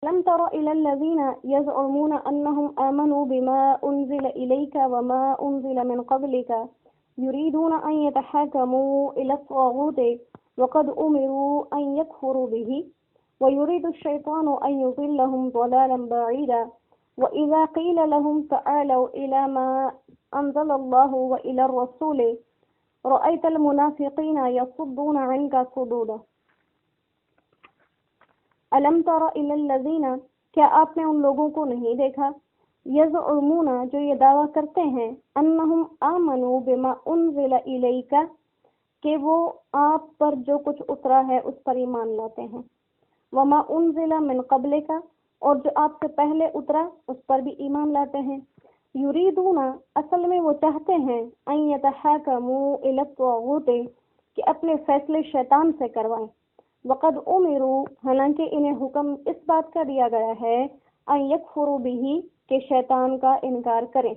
ألم تر إلى الذين يزعمون أنهم آمنوا بما أنزل إليك وما أنزل من قبلك يريدون أن يتحاكموا إلى الطاغوت وقد أمروا أن يكفروا به ويريد الشيطان أن يضلهم ضلالا بعيدا وإذا قيل لهم تعالوا إلى ما أنزل الله وإلى الرسول رأيت المنافقين يصدون عنك صدودا الم تر الی الذین، کیا آپ نے ان لوگوں کو نہیں دیکھا، یزعمون جو یہ دعویٰ کرتے ہیں، انہم آمنوا بما انزل الیک کہ وہ آپ پر جو کچھ اترا ہے اس پر ایمان لاتے ہیں، وما انزل من قبلک اور جو آپ سے پہلے اترا اس پر بھی ایمان لاتے ہیں، یریدون اصل میں وہ چاہتے ہیں، ان یتحاکموا الی الطاغوت کہ اپنے فیصلے شیطان سے کروائیں، وقد امروا حالانکہ انہیں حکم اس بات کا دیا گیا ہے، ان یکفروا بہ کہ شیطان کا انکار کریں،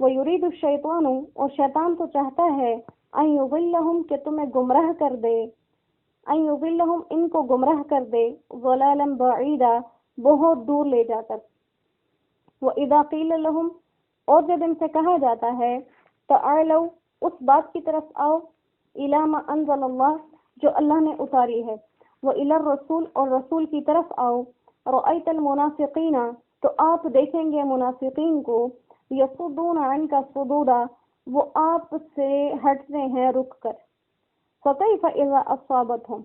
ویرید الشیطان اور شیطان تو چاہتا ہے، ان یضلہم کہ تمہیں گمراہ کر دے، ان یضلہم ان کو گمراہ کر دے، ضلالا بعیدا بہت دور لے جا کر، وَإِذَا قِيلَ لَهُمْ اور جب ان سے کہا جاتا ہے، تعالوا اس بات کی طرف آؤ، اِلَى مَا أَنزَلَ اللَّهُ جو اللہ نے اتاری ہے، وَإِلَى الرَّسُولِ اور رسول کی طرف آؤ، رَأَيْتَ الْمُنَافِقِينَ تو آپ دیکھیں گے منافقین کو، يَصُدُّونَ عَنْكَ صُدُودًا وہ آپ سے ہٹتے ہیں رک کر، فَكَيْفَ إِذَا أَصَابَتْهُمْ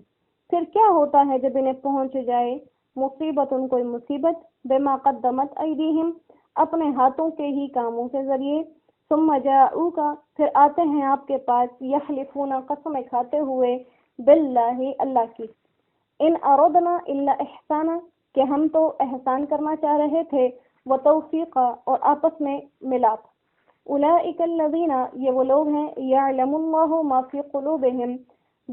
پھر کیا ہوتا ہے جب انہیں پہنچ جائے مصیبت کوئی مصیبت، بما قدمت ایدیہم اپنے ہاتھوں کے ہی کاموں کے ذریعے، ثم جاءوک پھر آتے ہیں آپ کے پاس، یحلفون قسمیں کھاتے ہوئے، باللہ اللہ کی، ان اردنا الا احسانا کہ ہم تو احسان کرنا چاہ رہے تھے، وتوفیقا اور آپس میں ملاپ، اولئک الذین یہ وہ لوگ ہیں، یعلم اللہ ما فی قلوبہم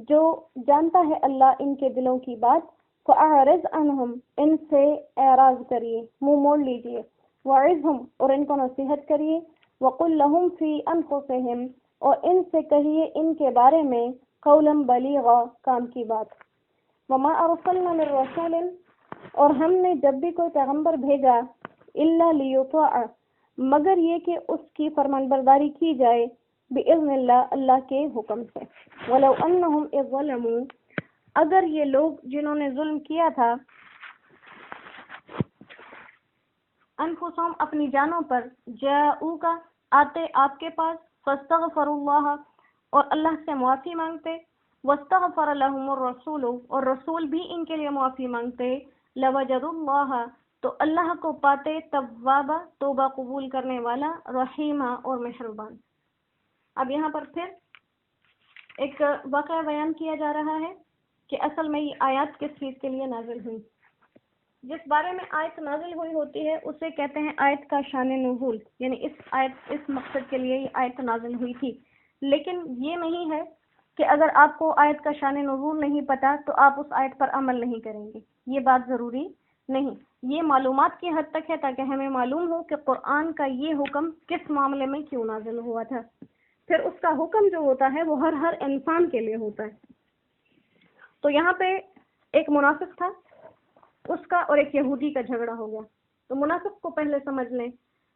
جو جانتا ہے اللہ ان کے دلوں کی بات، فاعرض عنہم ان سے اعراض کریے، منہ موڑ لیجیے، وعظہم اور ان کو نصیحت کریے، وقل لہم فی انفسہم اور ان سے کہیے ان کے بارے میں، قولا بلیغا کام کی بات، وما ارسلنا من رسول اور ہم نے جب بھی کوئی پیغمبر بھیجا، الا لیطاع مگر یہ کہ اس کی فرمان برداری کی جائے، باذن اللہ اللہ کے حکم سے، ولو انہم اذ ظلموا اگر یہ لوگ جنہوں نے ظلم کیا تھا، انفسہم اپنی جانوں پر، جاءوک آتے آپ کے پاس، فاستغفروا اللہ اور اللہ سے معافی مانگتے، واستغفر لهم الرسول اور رسول بھی ان کے لیے معافی مانگتے، لوجدوا اللہ تو اللہ کو پاتے، توابا توبہ قبول کرنے والا، رحیمہ اور مہربان۔ اب یہاں پر پھر ایک واقعہ بیان کیا جا رہا ہے کہ اصل میں یہ آیات کس چیز کے لیے نازل ہوئی۔ جس بارے میں آیت نازل ہوئی ہوتی ہے اسے کہتے ہیں آیت کا شان نزول، یعنی اس مقصد کے لیے یہ آیت نازل ہوئی تھی، لیکن یہ نہیں ہے کہ اگر آپ کو آیت کا شان نزول نہیں پتا تو آپ اس آیت پر عمل نہیں کریں گے، یہ بات ضروری نہیں، یہ معلومات کی حد تک ہے تاکہ ہمیں معلوم ہو کہ قرآن کا یہ حکم کس معاملے میں کیوں نازل ہوا تھا، پھر اس کا حکم جو ہوتا ہے وہ ہر انسان کے لیے ہوتا ہے۔ تو یہاں پہ ایک منافق تھا، اس کا اور ایک یہودی کا جھگڑا ہو گیا، تو منافق کو پہلے سمجھ لیں۔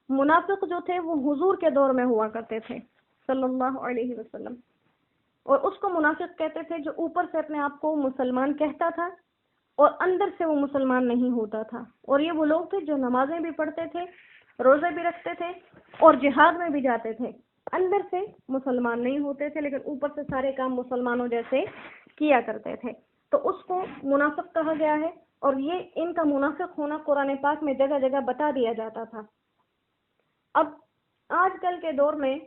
منافق جو تھے وہ حضور کے دور میں ہوا کرتے تھے صلی اللہ علیہ وسلم، اور اس کو منافق کہتے تھے جو اوپر سے اپنے آپ کو مسلمان کہتا تھا اور اندر سے وہ مسلمان نہیں ہوتا تھا، اور یہ وہ لوگ تھے جو نمازیں بھی پڑھتے تھے، روزے بھی رکھتے تھے اور جہاد میں بھی جاتے تھے، اندر سے مسلمان نہیں ہوتے تھے لیکن اوپر سے سارے کام مسلمانوں جیسے کیا کرتے تھے، تو اس کو منافق کہا گیا ہے، اور یہ ان کا منافق ہونا قرآن پاک میں جگہ جگہ بتا دیا جاتا تھا۔ اب آج کل کے دور میں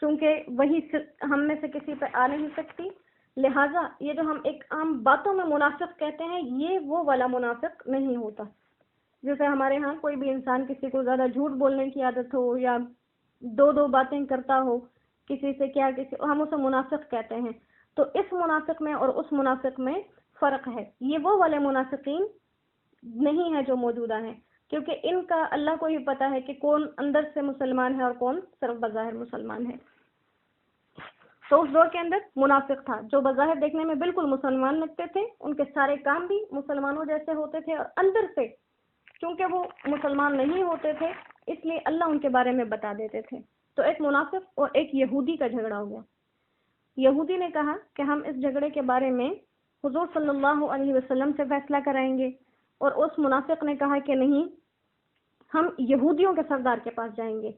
چونکہ وہی ہم میں سے کسی پہ آ نہیں سکتی، لہٰذا یہ جو ہم ایک عام باتوں میں منافق کہتے ہیں یہ وہ والا منافق نہیں ہوتا، جیسے ہمارے ہاں کوئی بھی انسان کسی کو زیادہ جھوٹ بولنے کی عادت ہو یا دو باتیں کرتا ہو کسی سے، کیا کسی ہم اسے منافق کہتے ہیں، تو اس منافق میں اور اس منافق میں فرق ہے، یہ وہ والے منافقین نہیں ہیں جو موجودہ ہیں، کیونکہ ان کا اللہ کو ہی پتہ ہے کہ کون اندر سے مسلمان ہے اور کون صرف بظاہر مسلمان ہے۔ تو اس دور کے اندر منافق تھا جو بظاہر دیکھنے میں بالکل مسلمان لگتے تھے، ان کے سارے کام بھی مسلمانوں جیسے ہوتے تھے، اور اندر سے چونکہ وہ مسلمان نہیں ہوتے تھے اس لیے اللہ ان کے بارے میں بتا دیتے تھے۔ تو ایک منافق اور ایک یہودی کا جھگڑا ہو گیا۔ یہودی نے کہا کہ ہم اس جھگڑے کے بارے میں حضور صلی اللہ علیہ وسلم سے فیصلہ کرائیں گے، اور اس منافق نے کہا کہ نہیں، ہم یہودیوں کے سردار کے پاس جائیں گے۔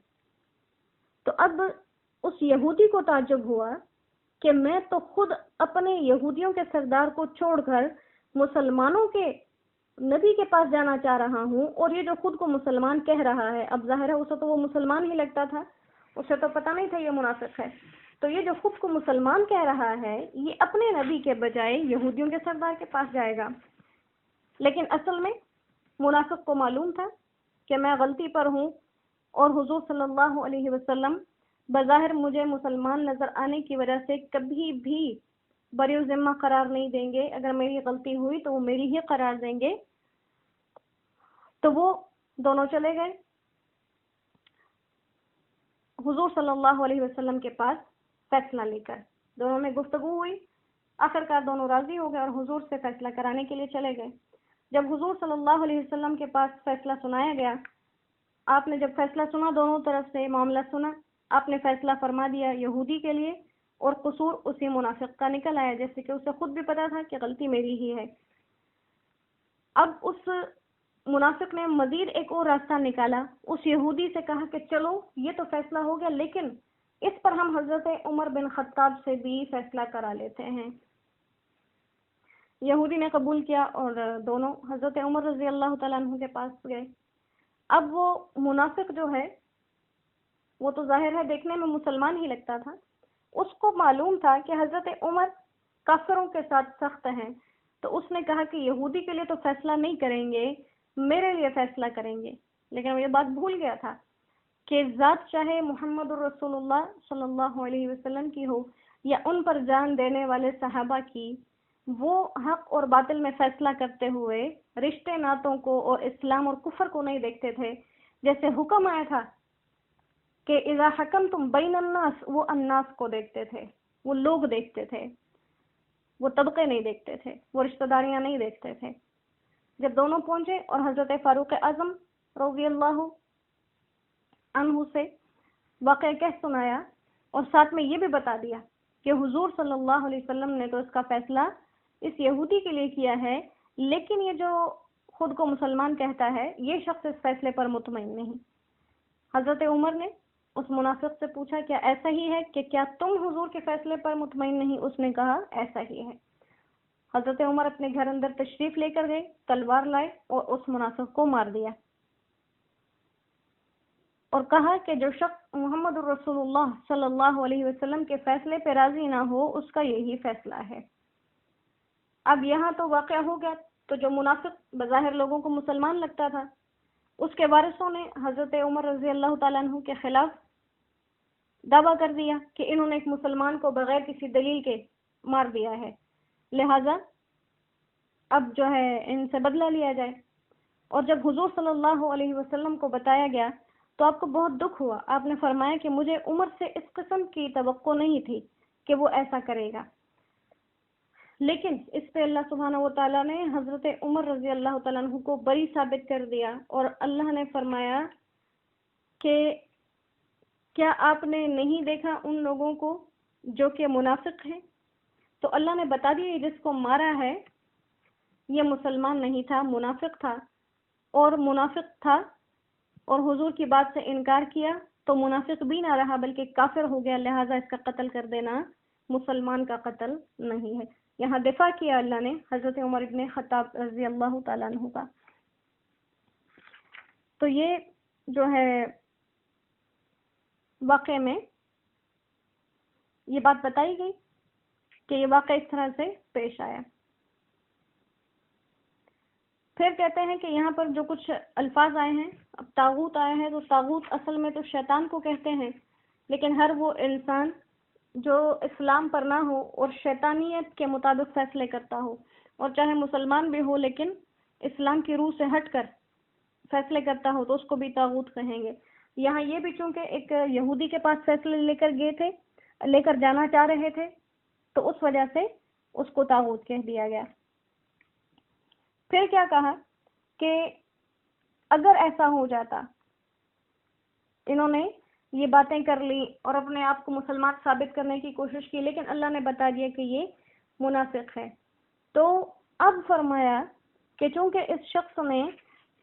تو اب اس یہودی کو تعجب ہوا کہ میں تو خود اپنے یہودیوں کے سردار کو چھوڑ کر مسلمانوں کے نبی کے پاس جانا چاہ رہا ہوں، اور یہ جو خود کو مسلمان کہہ رہا ہے، اب ظاہر ہے اسے تو وہ مسلمان ہی لگتا تھا، اسے تو پتہ نہیں تھا یہ منافق ہے، تو یہ جو خود کو مسلمان کہہ رہا ہے یہ اپنے نبی کے بجائے یہودیوں کے سردار کے پاس جائے گا۔ لیکن اصل میں منافق کو معلوم تھا کہ میں غلطی پر ہوں، اور حضور صلی اللہ علیہ وسلم بظاہر مجھے مسلمان نظر آنے کی وجہ سے کبھی بھی بری ذمہ قرار نہیں دیں گے، اگر میری غلطی ہوئی تو وہ میری ہی قرار دیں گے۔ تو وہ دونوں چلے گئے حضور صلی اللہ علیہ وسلم کے پاس فیصلہ لے کر، دونوں میں گفتگو ہوئی، آخرکار دونوں راضی ہو گئے اور حضور سے فیصلہ کرانے کے لیے چلے گئے۔ جب حضور صلی اللہ علیہ وسلم کے پاس فیصلہ سنایا گیا، آپ نے جب فیصلہ سنا، دونوں طرف سے معاملہ سنا، آپ نے فیصلہ فرما دیا یہودی کے لیے، اور قصور اسی منافق کا نکل آیا، جیسے کہ اسے خود بھی پتا تھا کہ غلطی میری ہی ہے۔ اب اس منافق نے مزید ایک اور راستہ نکالا، اس یہودی سے کہا کہ چلو یہ تو فیصلہ ہو گیا، لیکن اس پر ہم حضرت عمر بن خطاب سے بھی فیصلہ کرا لیتے ہیں۔ یہودی نے قبول کیا اور دونوں حضرت عمر رضی اللہ تعالیٰ عنہ کے پاس گئے۔ اب وہ منافق جو ہے وہ تو ظاہر ہے دیکھنے میں مسلمان ہی لگتا تھا، اس کو معلوم تھا کہ حضرت عمر کافروں کے ساتھ سخت ہیں، تو اس نے کہا کہ یہودی کے لیے تو فیصلہ نہیں کریں گے، میرے لیے فیصلہ کریں گے۔ لیکن وہ یہ بات بھول گیا تھا کہ ذات چاہے محمد الرسول اللہ صلی اللہ علیہ وسلم کی ہو یا ان پر جان دینے والے صحابہ کی، وہ حق اور باطل میں فیصلہ کرتے ہوئے رشتے ناتوں کو اور اسلام اور کفر کو نہیں دیکھتے تھے۔ جیسے حکم آیا تھا کہ اذا حکمتم بین الناس، وہ الناس کو دیکھتے تھے، وہ لوگ دیکھتے تھے، وہ طبقے نہیں دیکھتے تھے، وہ رشتہ داریاں نہیں دیکھتے تھے۔ جب دونوں پہنچے اور حضرت فاروق اعظم رضی اللہ عنہ سے واقعہ کہہ سنایا، اور ساتھ میں یہ بھی بتا دیا کہ حضور صلی اللہ علیہ وسلم نے تو اس کا فیصلہ اس یہودی کے لیے کیا ہے، لیکن یہ جو خود کو مسلمان کہتا ہے یہ شخص اس فیصلے پر مطمئن نہیں۔ حضرت عمر نے اس منافق سے پوچھا کیا ایسا ہی ہے کہ کیا تم حضور کے فیصلے پر مطمئن نہیں؟ اس نے کہا ایسا ہی ہے۔ حضرت عمر اپنے گھر اندر تشریف لے کر گئے، تلوار لائے اور اس منافق کو مار دیا، اور کہا کہ جو شخص محمد الرسول اللہ صلی اللہ علیہ وسلم کے فیصلے پہ راضی نہ ہو اس کا یہی فیصلہ ہے۔ اب یہاں تو واقعہ ہو گیا، تو جو منافق بظاہر لوگوں کو مسلمان لگتا تھا، اس کے وارثوں نے حضرت عمر رضی اللہ تعالیٰ عنہ کے خلاف دعویٰ کر دیا کہ انہوں نے ایک مسلمان کو بغیر کسی دلیل کے مار دیا ہے، لہذا اب جو ہے ان سے بدلہ لیا جائے۔ اور جب حضور صلی اللہ علیہ وسلم کو بتایا گیا تو آپ کو بہت دکھ ہوا، آپ نے فرمایا کہ مجھے عمر سے اس قسم کی توقع نہیں تھی کہ وہ ایسا کرے گا، لیکن اس پہ اللہ سبحانہ و تعالیٰ نے حضرت عمر رضی اللہ تعالیٰ عنہ کو بری ثابت کر دیا، اور اللہ نے فرمایا کہ کیا آپ نے نہیں دیکھا ان لوگوں کو جو کہ منافق ہیں؟ تو اللہ نے بتا دیا جس کو مارا ہے یہ مسلمان نہیں تھا، منافق تھا، اور منافق تھا اور حضور کی بات سے انکار کیا تو منافق بھی نہ رہا بلکہ کافر ہو گیا، لہٰذا اس کا قتل کر دینا مسلمان کا قتل نہیں ہے۔ یہاں دفاع کیا اللہ نے حضرت عمر ابن خطاب رضی اللہ تعالیٰ عنہ کا۔ تو یہ جو ہے واقعے میں یہ بات بتائی گئی کہ یہ واقعہ اس طرح سے پیش آیا۔ پھر کہتے ہیں کہ یہاں پر جو کچھ الفاظ آئے ہیں، اب طاغوت آیا ہے تو طاغوت اصل میں تو شیطان کو کہتے ہیں، لیکن ہر وہ انسان جو اسلام پر نہ ہو اور شیطانیت کے مطابق فیصلے کرتا ہو، اور چاہے مسلمان بھی ہو لیکن اسلام کی روح سے ہٹ کر فیصلے کرتا ہو تو اس کو بھی طاغوت کہیں گے۔ یہاں یہ بھی چونکہ ایک یہودی کے پاس فیصلے لے کر گئے تھے لے کر جانا چاہ رہے تھے، تو اس وجہ سے اس کو طاغوت کہہ دیا گیا۔ پھر کیا کہا کہ اگر ایسا ہو جاتا، انہوں نے یہ باتیں کر لی اور اپنے آپ کو مسلمان ثابت کرنے کی کوشش کی، لیکن اللہ نے بتا دیا کہ یہ منافق ہے، تو اب فرمایا کہ چونکہ اس شخص نے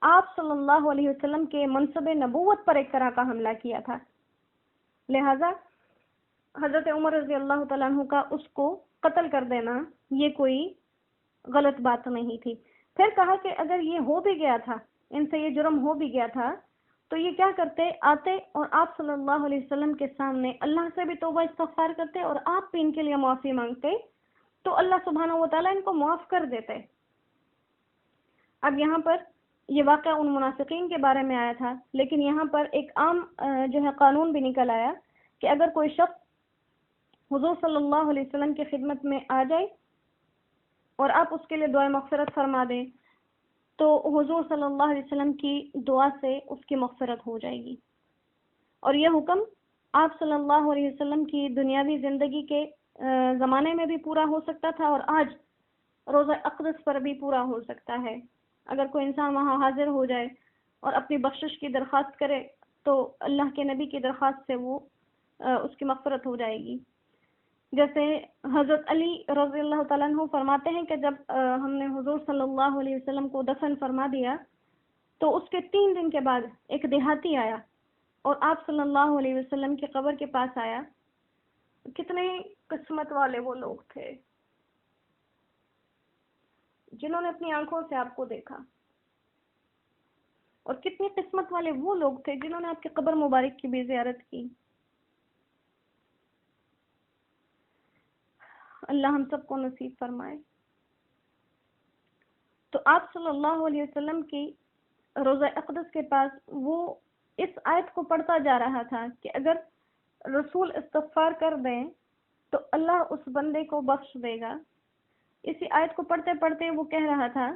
آپ صلی اللہ علیہ وسلم کے منصب نبوت پر ایک طرح کا حملہ کیا تھا، لہذا حضرت عمر رضی اللہ تعالیٰ عنہ کا اس کو قتل کر دینا یہ کوئی غلط بات نہیں تھی۔ پھر کہا کہ اگر یہ ہو بھی گیا تھا، ان سے یہ جرم ہو بھی گیا تھا، تو یہ کیا کرتے، آتے اور آپ صلی اللہ علیہ وسلم کے سامنے اللہ سے بھی توبہ استغفار کرتے اور آپ بھی ان کے لیے معافی مانگتے، تو اللہ سبحانہ و تعالیٰ ان کو معاف کر دیتے۔ اب یہاں پر یہ واقعہ ان منافقین کے بارے میں آیا تھا، لیکن یہاں پر ایک عام جو ہے قانون بھی نکل آیا کہ اگر کوئی شخص حضور صلی اللہ علیہ وسلم کی خدمت میں آ جائے اور آپ اس کے لیے دعائے مغفرت فرما دیں، تو حضور صلی اللہ علیہ وسلم کی دعا سے اس کی مغفرت ہو جائے گی۔ اور یہ حکم آپ صلی اللہ علیہ وسلم کی دنیاوی زندگی کے زمانے میں بھی پورا ہو سکتا تھا، اور آج روزہ اقدس پر بھی پورا ہو سکتا ہے۔ اگر کوئی انسان وہاں حاضر ہو جائے اور اپنی بخشش کی درخواست کرے تو اللہ کے نبی کی درخواست سے وہ اس کی مغفرت ہو جائے گی۔ جیسے حضرت علی رضی اللہ تعالیٰ عنہ فرماتے ہیں کہ جب ہم نے حضور صلی اللہ علیہ وسلم کو دفن فرما دیا تو اس کے 3 دن کے بعد ایک دیہاتی آیا اور آپ صلی اللہ علیہ وسلم کی قبر کے پاس آیا۔ کتنے قسمت والے وہ لوگ تھے جنہوں نے اپنی آنکھوں سے آپ کو دیکھا، اور کتنی قسمت والے وہ لوگ تھے جنہوں نے آپ کی قبر مبارک کی بھی زیارت کی۔ اللہ ہم سب کو نصیب فرمائے۔ تو آپ صلی اللہ علیہ وسلم کی روزہ اقدس کے پاس وہ اس آیت کو پڑھتا جا رہا تھا کہ اگر رسول استغفار کر دیں تو اللہ اس بندے کو بخش دے گا۔ اسی آیت کو پڑھتے پڑھتے وہ کہہ رہا تھا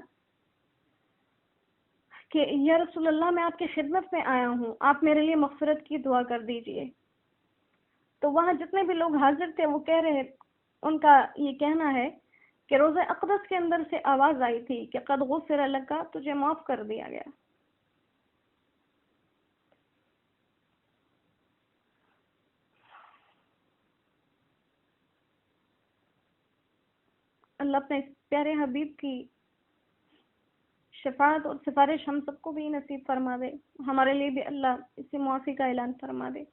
کہ یا رسول اللہ، میں آپ کی خدمت میں آیا ہوں، آپ میرے لیے مغفرت کی دعا کر دیجئے۔ تو وہاں جتنے بھی لوگ حاضر تھے وہ کہہ رہے، ان کا یہ کہنا ہے کہ روزہ اقدس کے اندر سے آواز آئی تھی کہ قد غفر لک، تجھے معاف کر دیا گیا۔ اللہ اپنے پیارے حبیب کی شفاعت اور سفارش ہم سب کو بھی نصیب فرما دے، ہمارے لیے بھی اللہ اس سے معافی کا اعلان فرما دے۔